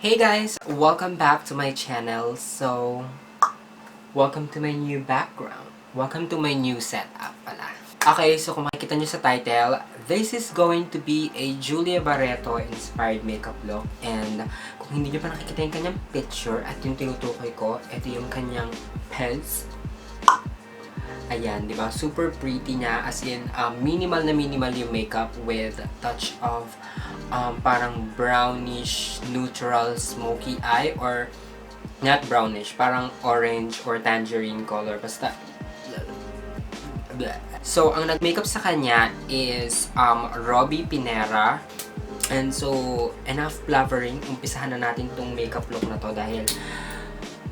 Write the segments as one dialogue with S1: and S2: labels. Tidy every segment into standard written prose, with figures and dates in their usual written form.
S1: Hey guys! Welcome back to my channel. So, welcome to my new background. Welcome to my new setup pala. Okay, so kung makikita nyo sa title, this is going to be a Julia Baretto inspired makeup look. And kung hindi nyo pa nakikita yung kanyang picture at yung tinutukoy ko, ito yung kanyang pens. Ayan, di ba? Super pretty niya. As in, minimal na minimal yung makeup with touch of parang brownish, neutral, smoky eye. Or, not brownish, parang orange or tangerine color. Basta, so, ang nag-makeup sa kanya is Robbie Pinera. And so, enough flavoring. Umpisahan na natin tong makeup look na to dahil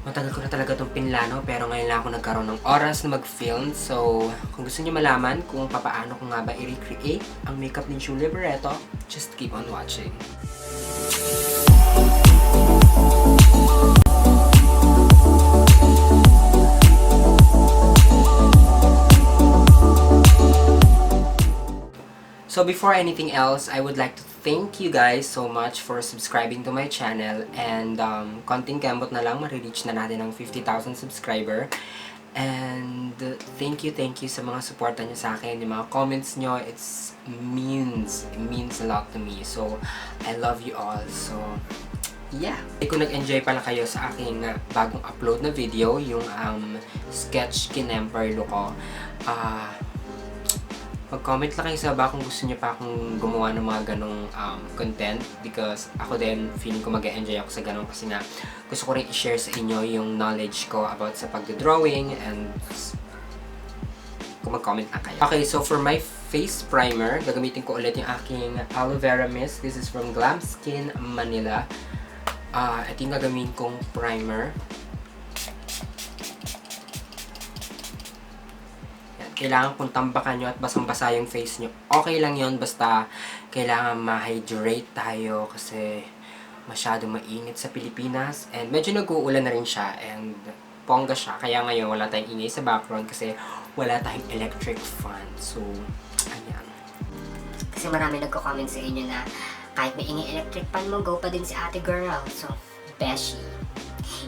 S1: matagal ko na talaga itong pinlano, pero ngayon lang ako nagkaroon ng oras na mag-film. So, kung gusto niyo malaman kung paano ko nga ba i-recreate ang makeup ni Julia Baretto, just keep on watching. So before anything else, I would like to thank you guys so much for subscribing to my channel. And konting kembot na lang, ma-reach na natin ang 50,000 subscriber. And thank you sa mga suporta nyo sa akin. Yung mga comments nyo, it means a lot to me. So, I love you all. So, yeah. Kung nag-enjoy pala kayo sa aking bagong upload na video, yung sketch kinemper look ko, mag-comment lang kayo sa baba kung gusto niyo pa akong gumawa ng mga ganong content, because ako din feeling ko mag-enjoy ako sa ganong, kasi nga gusto ko rin i-share sa inyo yung knowledge ko about sa pagdodrawing, and kung mag-comment lang kayo. Okay, so for my face primer, gagamitin ko ulit yung aking aloe vera mist. This is from Glam Skin Manila. Ito yung gagamitin kong primer. Kailangan kung tambakan nyo at basang-basa yung face nyo. Okay lang yon, basta kailangan ma-hydrate tayo kasi masyado mainit sa Pilipinas. And medyo nag-uulan na rin siya and pongga siya. Kaya ngayon wala tayong ingay sa background kasi wala tayong electric fan. So, ayan.
S2: Kasi marami nagko-comment sa inyo na kahit may ingay electric fan mo, go pa din si ate girl. So, beshi.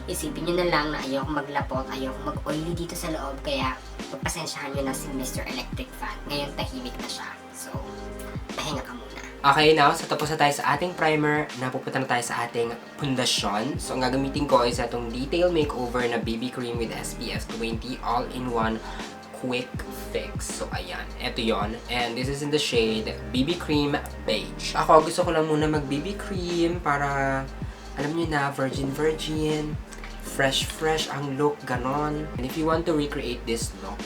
S2: Isipin nyo na lang na ayoko maglapot, ayoko mag-oily dito sa loob, kaya pagpasensyahan nyo na si Mr. Electric Fan. Ngayon tahimik na siya. So, pahinga ka muna.
S1: Okay, now, so tapos na tayo sa ating primer, napupunta na tayo sa ating pundasyon. So, ang gagamitin ko is itong Detail Makeover na BB Cream with SPF 20 All-in-One Quick Fix. So, ayan. Ito yon. And this is in the shade BB Cream Beige. Ako, gusto ko lang muna mag-BB Cream para, alam nyo na, virgin fresh ang look, ganon. And if you want to recreate this look,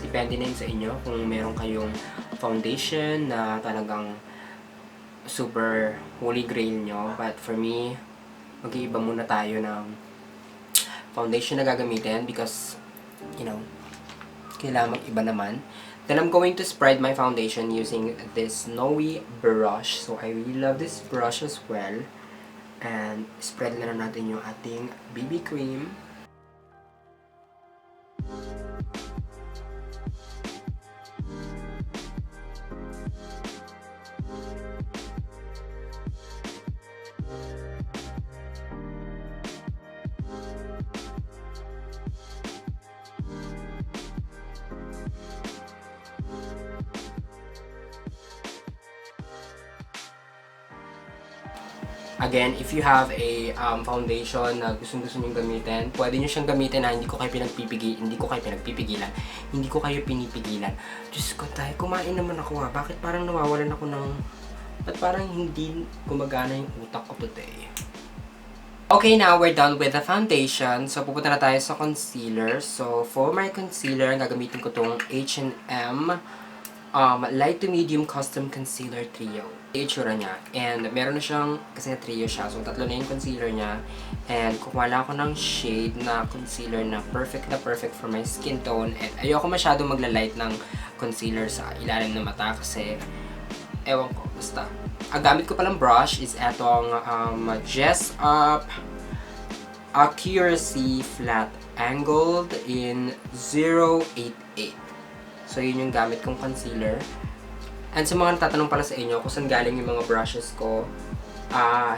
S1: depende na yun sa inyo kung meron kayong foundation na talagang super holy grail nyo. But for me, mag-iiba muna tayo ng foundation na gagamitin because, you know, kailangan mag-iba naman. Then I'm going to spread my foundation using this snowy brush. So I really love this brush as well. And spread na natin yung ating BB cream. Again, if you have a foundation na gustong-gusto nyo gamitin, pwede nyo siyang gamitin na hindi ko kayo pinipigilan. Diyos ko tayo, kumain naman ako nga. Bakit parang nawawalan ako ng... Ba't parang hindi gumagana yung utak ko today? Okay, now we're done with the foundation. So, pupunta na tayo sa concealer. So, for my concealer, gagamitin ko tong H&M Light to Medium Custom Concealer Trio. Itsura niya. And meron na siyang, kasi trio siya, so tatlo na yung concealer niya. And kukuha lang ako ng shade na concealer na perfect for my skin tone. And ayoko masyado magla-light ng concealer sa ilalim ng mata kasi ewan ko, basta. Ang gamit ko palang brush is etong Jess Up Accuracy Flat Angled in 088. So yun yung gamit kong concealer. And sa mga natatanong pala sa inyo kung saan galing yung mga brushes ko,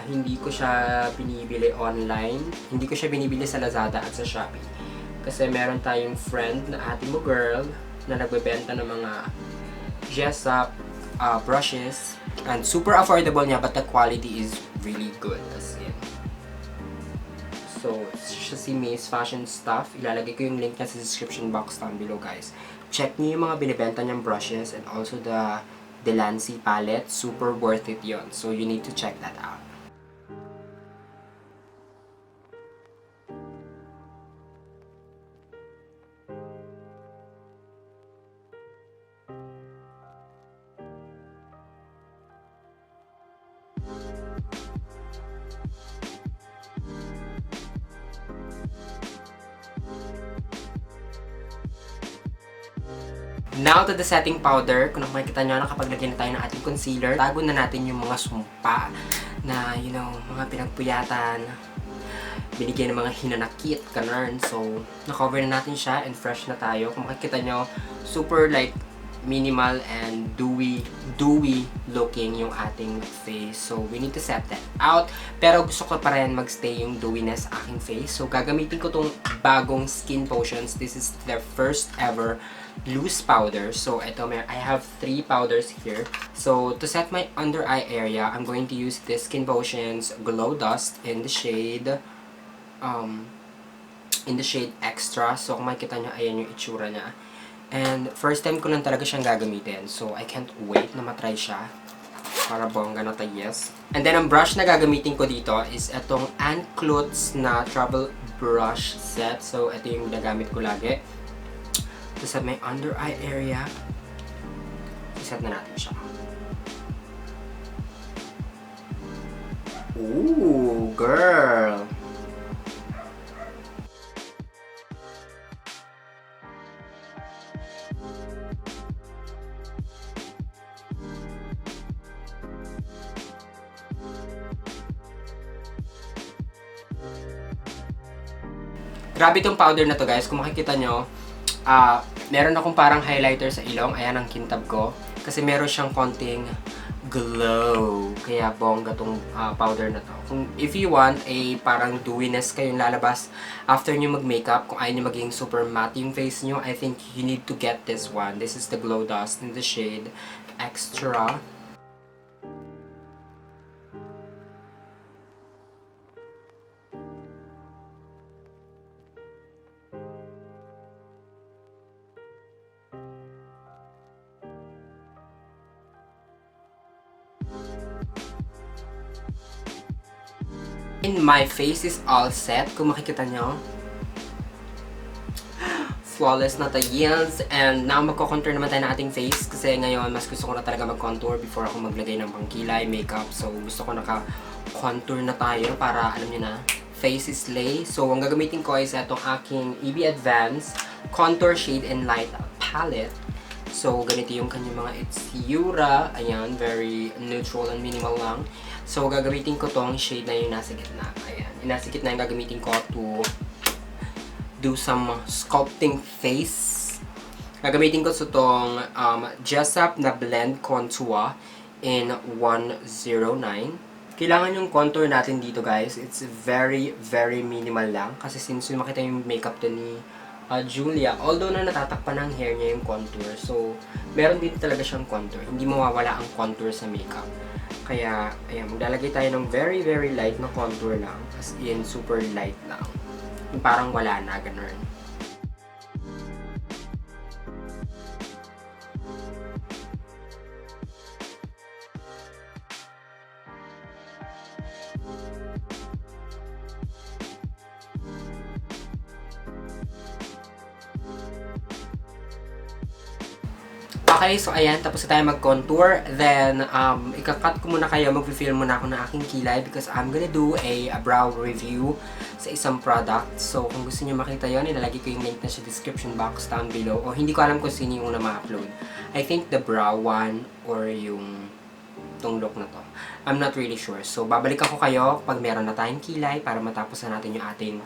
S1: Hindi ko siya binibili online. Hindi ko siya binibili sa Lazada at sa Shopee. Kasi meron tayong friend na ate mo girl na nagbebenta ng mga dress-up brushes. And super affordable niya, but the quality is really good. As in. So, siya si Miss Fashion Stuff. Ilalagay ko yung link niya sa description box down below, guys. Check niyo yung mga binibenta niyang brushes and also the Delancey palette. Super worth it yon. So, you need to check that out. Now to the setting powder. Kung makikita nyo, nakapaglagay na tayo ng ating concealer. Tago na natin yung mga sumpa na, you know, mga pinagpuyatan. Binigyan ng mga hinanakit, ganun. So, na-cover na natin siya and fresh na tayo. Kung makikita nyo, super like minimal and dewy looking yung ating face. So, we need to set that out. Pero gusto ko pa rin magstay yung dewiness sa aking face. So, gagamitin ko tong bagong Skinpotions. This is their first ever loose powder. So, ito, I have 3 powders here. So, to set my under eye area, I'm going to use this Skinpotions Glow Dust in the shade Extra. So, kung makikita nyo, ayan yung itsura niya. And first time ko lang talaga siyang gagamitin. So, I can't wait na matry siya. Para bongga na tayo, yes. And then, ang brush na gagamitin ko dito is itong Clutz na travel brush set. So, ito yung ginagamit ko lagi. To set my under eye area. Iset na natin siya. Ooh, girl! Grabe itong powder na to, guys. Kung makikita nyo, meron akong parang highlighter sa ilong. Ayan ang kintab ko. Kasi meron siyang konting glow. Kaya bongga tong powder na to. If you want a parang dewiness kayong lalabas after nyo mag-makeup, kung ayaw nyo maging super matte yung face nyo, I think you need to get this one. This is the Glow Dust in the shade Extra. My face is all set. Kung makikita nyo, flawless na tayo. And now, magko-contour naman tayo ng ating face. Kasi ngayon, mas gusto ko na talaga mag-contour before ako maglagay ng pangkilay, makeup. So, gusto ko naka-contour na tayo para, alam nyo na, face is slay. So, ang gagamitin ko is itong aking EB Advance Contour Shade and Light Palette. So, ganito yung kanyang mga itsura. Ayan, very neutral and minimal lang. So, gagamitin ko tong shade na yung nasa gitna. Ayan, yung nasa gitna yung gagamitin ko to do some sculpting face. Gagamitin ko sa tong Jessup na Blend Contour in 109. Kailangan yung contour natin dito, guys. It's very minimal lang. Kasi since yung makita yung makeup din ni Julia, although na natatakpan ng hair niya yung contour, so meron din talaga siyang contour. Hindi mawawala ang contour sa makeup. Kaya, ayan, maglalagay tayo ng very light na contour lang. As in, super light lang. Yung parang wala na, ganun. Okay, so ayan, tapos na tayo mag-contour. Then, ika-cut ko muna kayo, mag-film muna ako ng aking kilay because I'm gonna do a brow review sa isang product. So, kung gusto niyo makita yon, ilalagay ko yung link na sa description box down below. O hindi ko alam kung sino yung una ma-upload. I think the brow one or yung tong look na to. I'm not really sure. So, babalik ako kayo pag meron na tayong kilay para matapos na natin yung ating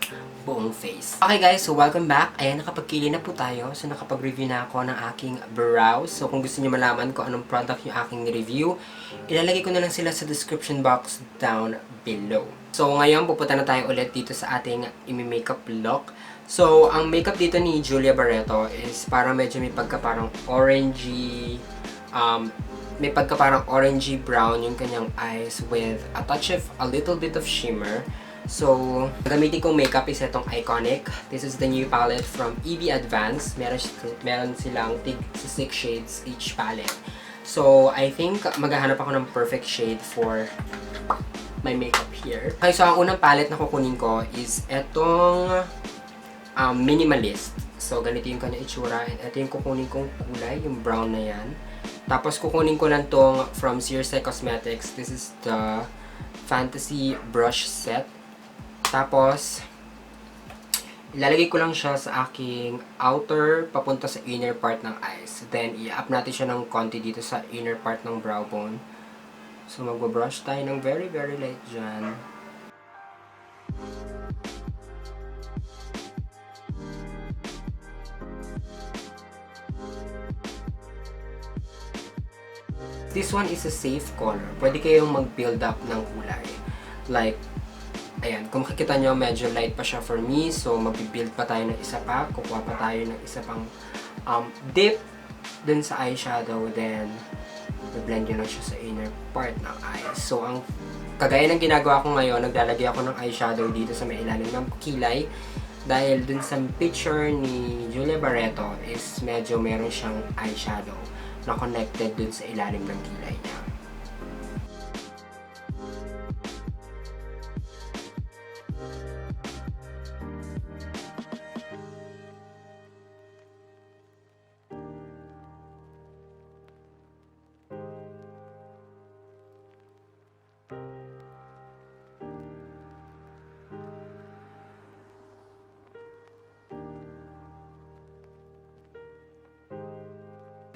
S1: buong face. Okay guys, so welcome back. Ayan, nakapagkilay na po tayo. So, nakapag-review na ako ng aking brows. So, kung gusto niyo malaman kung anong product yung aking review, ilalagay ko na lang sila sa description box down below. So, ngayon, pupunta na tayo ulit dito sa ating imi-makeup look. So, ang makeup dito ni Julia Baretto is parang medyo may pagka parang orangey, may pagka parang orangey brown yung kanyang eyes with a touch of a little bit of shimmer. So, gamitin kong makeup is itong EyeCONIC. This is the new palette from EB Advance. Meron silang 6 shades each palette. So, I think maghahanap ako ng perfect shade for my makeup here. Okay, so ang unang palette na kukunin ko is itong Minimalist. So, ganito yung kanya itsura. And ito yung kukunin kong kulay, yung brown na yan. Tapos, kukunin ko lang tong from Circe Cosmetics. This is the Fantasy Brush Set. Tapos, ilalagay ko lang siya sa aking outer papunta sa inner part ng eyes. Then, i-up natin siya ng konti dito sa inner part ng brow bone. So, magbabrush tayo ng very, very light dyan. This one is a safe color. Pwede kayong mag-build up ng kulay. Like, ayan, kung makikita nyo, medyo light pa siya for me. So, mag-build pa tayo ng isa pa. Kukuha pa tayo ng isa pang dip dun sa eyeshadow. Then, i-blend nyo lang siya sa inner part ng eyes. So, ang kagaya ng ginagawa ko ngayon, naglalagay ako ng eyeshadow dito sa may ilalim ng kilay. Dahil dun sa picture ni Julia Baretto is medyo meron siyang eyeshadow na connected dun sa ilalim ng kilay niya.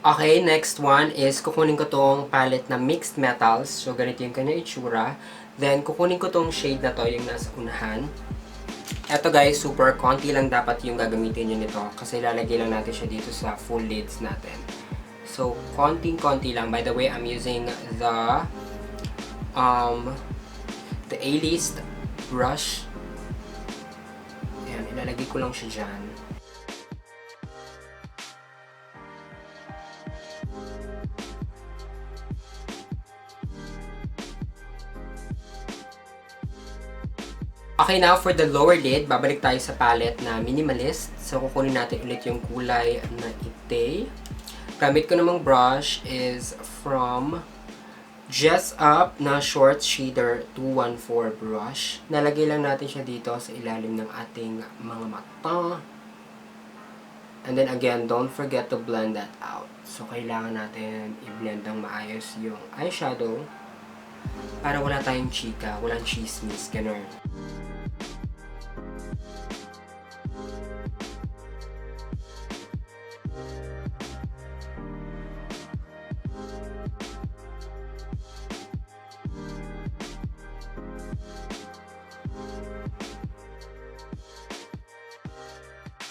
S1: Okay, next one is kukunin ko tong palette na mixed metals. So, ganito yung kanya itsura. Then, kukunin ko tong shade na to, yung nasa unahan. Eto guys, super konti lang dapat yung gagamitin nyo nito. Kasi lalagay lang natin siya dito sa full lids natin. So, konting-konti lang. By the way, I'm using the A-list brush. Ayan, ilalagay ko lang siya dyan. Okay, now for the lower lid, babalik tayo sa palette na Minimalist. So, kukunin natin ulit yung kulay na ite. Gamit ko namang brush is from Just Up na Short Shader 214 brush. Nalagay lang natin siya dito sa ilalim ng ating mga mata. And then again, don't forget to blend that out. So, kailangan natin i-blend ng maayos yung eyeshadow para wala tayong chika, walang chismis, ganun.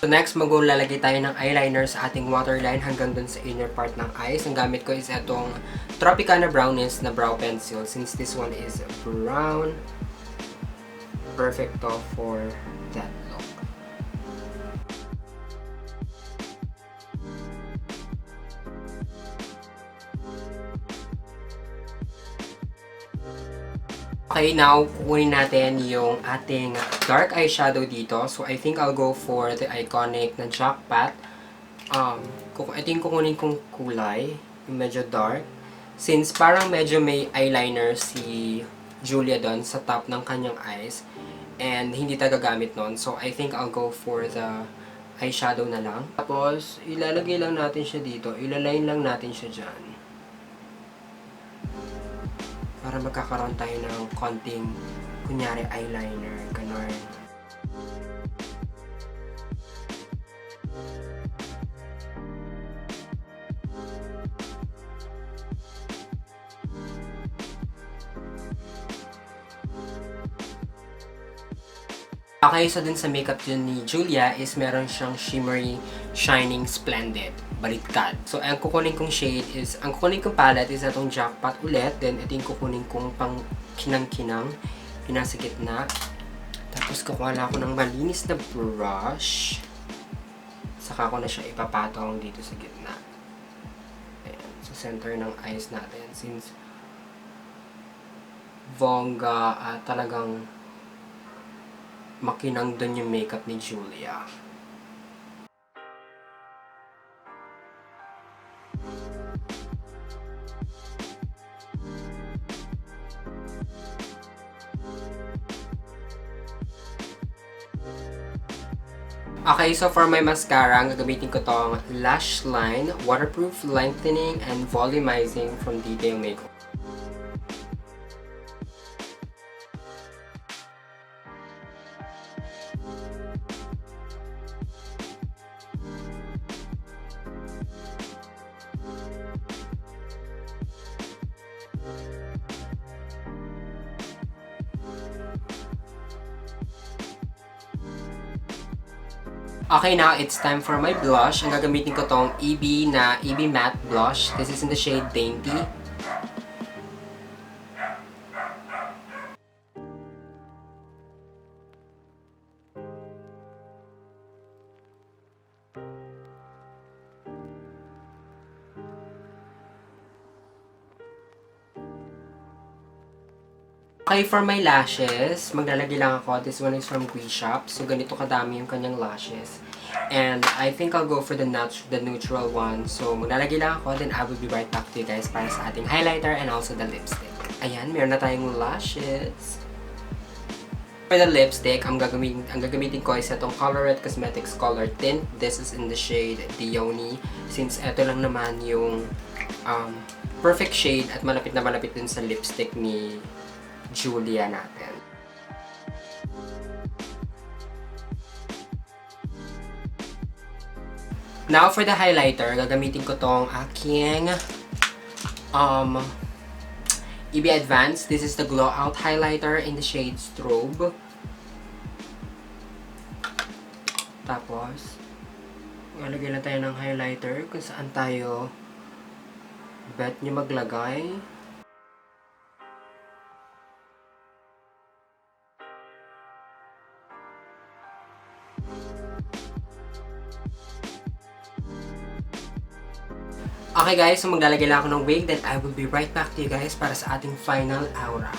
S1: So next, maglalagay tayo ng eyeliner sa ating waterline hanggang dun sa inner part ng eyes. Ang gamit ko is itong Tropicana Brow-Nies na brow pencil. Since this one is brown, perfect to for that look. Okay, now, kukunin natin yung ating dark eyeshadow dito. So, I think I'll go for the EyeCONIC na Jackpot. Ito yung kukunin kong kulay, yung medyo dark. Since parang medyo may eyeliner si Julia doon sa top ng kanyang eyes. And hindi tayo gagamit nun. So, I think I'll go for the eyeshadow na lang. Tapos, ilalagay lang natin siya dito. Ilaline lang natin siya dyan. Para magkakaroon tayo ng konting, kunyari, eyeliner, ganun. Okay, so din sa makeup din ni Julia is meron siyang shimmery, shining, splendid, baliktad. So, ang kukunin kong shade is, ang kukunin kong palette is itong Jackpot ulit. Then, ito yung kukunin kong pang kinang-kinang, pinasa gitna. Tapos, kukuha na ako ng malinis na brush. Saka ko na siya ipapatong dito sa gitna. Ayan, sa center ng eyes natin. Since, bongga at talagang makinang doon yung makeup ni Julia. Okay, so for my mascara, gagamitin ko tong Lashline Waterproof Lengthening and Volumizing from Detail Makeover. Okay, now it's time for my blush. Ang gagamitin ko tong EB Matte Blush. This is in the shade Dainty. Okay, for my lashes, maglalagay lang ako. This one is from Gree Shop. So, ganito kadami yung kanyang lashes. And I think I'll go for the neutral one. So, maglalagay lang ako. Then, I will be right back to you guys para sa ating highlighter and also the lipstick. Ayan, meron na tayong lashes. For the lipstick, ang gagamitin ko is itong Colourette Cosmetics Colourtint. This is in the shade Dione. Since ito lang naman yung perfect shade at malapit na malapit din sa lipstick ni Julia natin. Now for the highlighter, gagamitin ko tong aking EB Advanced. This is the Glowout highlighter in the shade Strobe. Tapos, lalagyan na tayo ng highlighter kung saan tayo bet nyo maglagay. Okay guys, so maglalagay lang ako ng wig, then I will be right back to you guys para sa ating final aura.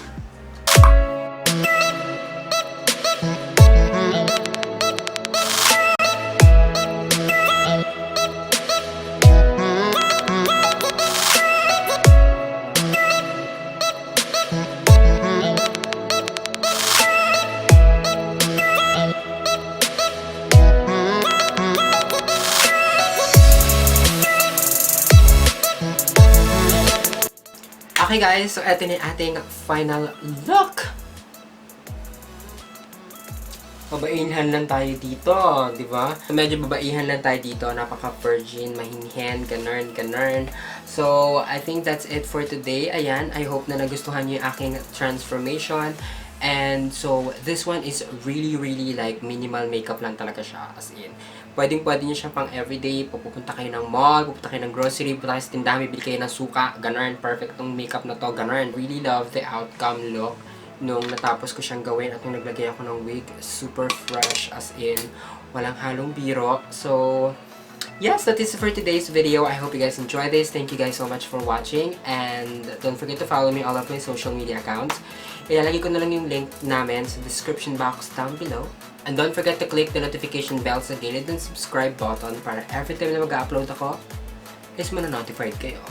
S1: Okay guys, so eto na yung ating final look. Babaihan lang tayo dito, di ba? Medyo babaihan lang tayo dito, napaka-virgin, mahinhin, ganun. So, I think that's it for today. Ayan, I hope na nagustuhan niyo yung aking transformation. And so, this one is really like minimal makeup lang talaga siya, as in. Pwede nyo siya pang everyday, pupunta kayo ng mall, pupunta kayo ng grocery, pupunta kayo sa tindahan, bibili kayo ng suka, ganun, perfect tong makeup na to, ganun. Really love the outcome look nung natapos ko siyang gawin at nung naglagay ako ng wig, super fresh, as in, walang halong biro. So, yes, that is for today's video. I hope you guys enjoyed this. Thank you guys so much for watching, and don't forget to follow me all of my social media accounts. Ilalagay ko na lang yung link namin sa description box down below. And don't forget to click the notification bell sa gilid ng subscribe button para every time na mag-upload ako, is mana-notified kayo.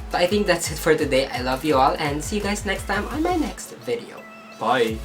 S1: So I think that's it for today. I love you all and see you guys next time on my next video. Bye!